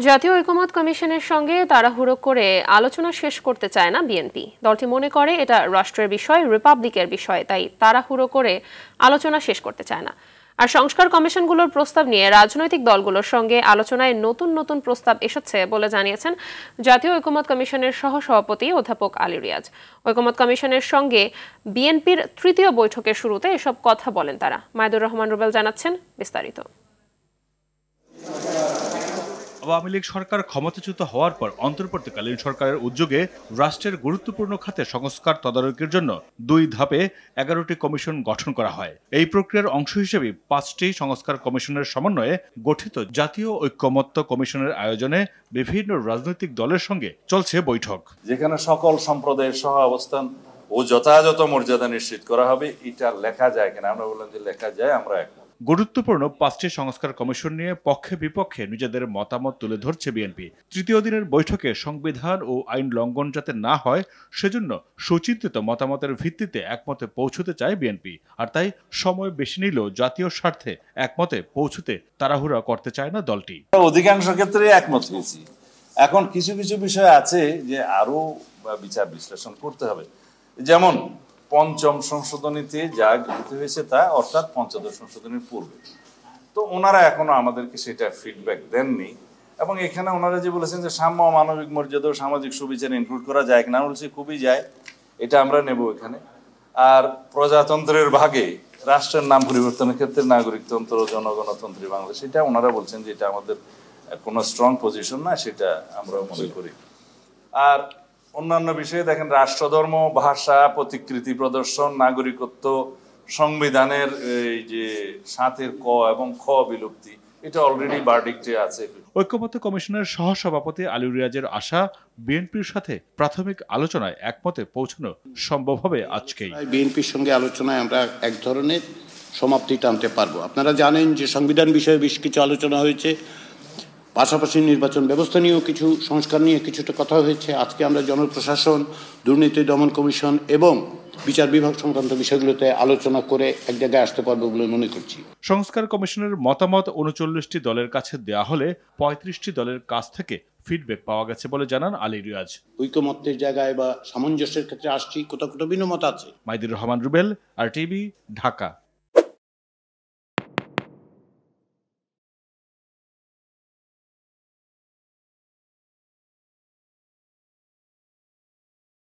জাতীয় ঐকমত্য কমিশনের সঙ্গে তাড়াহুড়ো করে আলোচনা শেষ করতে চায় না বিএনপি। দলটি মনে করে এটা রাষ্ট্রের বিষয়, রিপাবলিকের বিষয়, তাই তাড়াহুড়ো করে আলোচনা শেষ করতে চায় না। আর সংস্কার কমিশনগুলোর প্রস্তাব নিয়ে রাজনৈতিক দলগুলোর সঙ্গে আলোচনায় নতুন নতুন প্রস্তাব এসেছে বলে জানিয়েছেন জাতীয় ঐকমত্য কমিশনের সহসভাপতি অধ্যাপক আলী রিয়াজ। ঐকমত্য কমিশনের সঙ্গে বিএনপির তৃতীয় বৈঠকের শুরুতে এসব কথা বলেন তারা। মাইদুর রহমান রুবেল জানাচ্ছেন বিস্তারিত। আওয়ামী লীগ সরকার ক্ষমতাচ্যুত হওয়ার পর অন্তর্বর্তীকালীন সরকারের উদ্যোগে রাষ্ট্রের গুরুত্বপূর্ণ খাতে সংস্কার তদারকির জন্য 2 ধাপে 11টি কমিশন গঠন করা হয়। এই প্রক্রিয়ার অংশ হিসেবে 5টি সংস্কার কমিশনের সমন্বয়ে গঠিত জাতীয় ঐকমত্য কমিশনের আয়োজনে বিভিন্ন রাজনৈতিক দলের সঙ্গে চলছে বৈঠক, যেখানে সকল সম্প্রদায়ের সহ অবস্থান ও যথাযথ মর্যাদা নিশ্চিত করা হবে। এটা লেখা যায় কিনা, আমরা বললাম যে লেখা যায়, আমরা গুরুত্বপূর্ণ 5টি সংস্কার কমিশন নিয়ে পক্ষে বিপক্ষে নিজেদের মতামত তুলে ধরছে বিএনপি। তৃতীয় দিনের বৈঠকে সংবিধান ও আইন লঙ্ঘন যাতে না হয় সেজন্য সুচিন্তিত মতামতের ভিত্তিতে একমতে পৌঁছতে চায় বিএনপি। আর তাই সময় বেশি নিলেও জাতীয় স্বার্থে একমতে পৌঁছতে তাড়াহুড়া করতে চায় না দলটি। অধিকাংশ ক্ষেত্রে একমত হয়েছি। এখন কিছু কিছু বিষয় আছে যে আরো বিচার বিশ্লেষণ করতে হবে। যেমন পঞ্চম সংশোধনীতে যা গৃহীত হয়েছে তা, অর্থাৎ পঞ্চদশ সংশোধনীর পূর্বে, তো ওনারা এখনো আমাদেরকে সেটা ফিডব্যাক দেননি। এবং এখানে ওনারা যে বলেছেন যে সাম্য, মানবিক মর্যাদা ও সামাজিক সুবিচার ইনক্লুড করা যায় কিনা, বলছি খুবই যায়, এটা আমরা নেব এখানে। আর প্রজাতন্ত্রের ভাগে রাষ্ট্রের নাম পরিবর্তনের ক্ষেত্রে নাগরিকতন্ত্র, জনগণতন্ত্রী বাংলাদেশ, এটা ওনারা বলছেন যে এটা আমাদের কোনো স্ট্রং পজিশন না, সেটা আমরা মনে করি। আর অন্যান্য বিষয়ে দেখেন, রাষ্ট্রধর্ম, ভাষা, প্রতিকৃতি প্রদর্শন, নাগরিকত্ব, সংবিধানের এই যে 7 ক এবং খ বিলুপ্তি, এটা অলরেডি ভার্ডিক্টে আছে। ঐকমত্য কমিশনের সহসভাপতি আলী রিয়াজের আশা, বিএনপির সাথে প্রাথমিক আলোচনায় একমতে পৌঁছানো সম্ভব হবে আজকেই। বিএনপির সঙ্গে আলোচনায় আমরা এক ধরনের সমাপ্তি টানতে পারবো। আপনারা জানেন যে সংবিধান বিষয়ে বেশ কিছু আলোচনা হয়েছে, পাশাপাশি নির্বাচন ব্যবস্থা নিয়েও কিছু সংস্কার নিয়ে কিছুটা কথা হয়েছে। আজকে আমরা জনপ্রশাসন, দুর্নীতি দমন কমিশন এবং বিচার বিভাগ সংক্রান্ত বিষয়গুলোতে আলোচনা করে এক জায়গায় আসতে পারবো বলে মনে করছি। সংস্কার কমিশনের মতামত 39টি দলের কাছে দেয়া হলে 35টি দলের কাছ থেকে ফিডব্যাক পাওয়া গেছে বলে জানান আলী রিয়াজ। ঐকমত্যের জায়গায় বা সামঞ্জস্যের ক্ষেত্রে আসছি, কোথাও কোথাও ভিন্ন মত আছে। মাইদুর রহমান রুবেল, RTV, ঢাকা।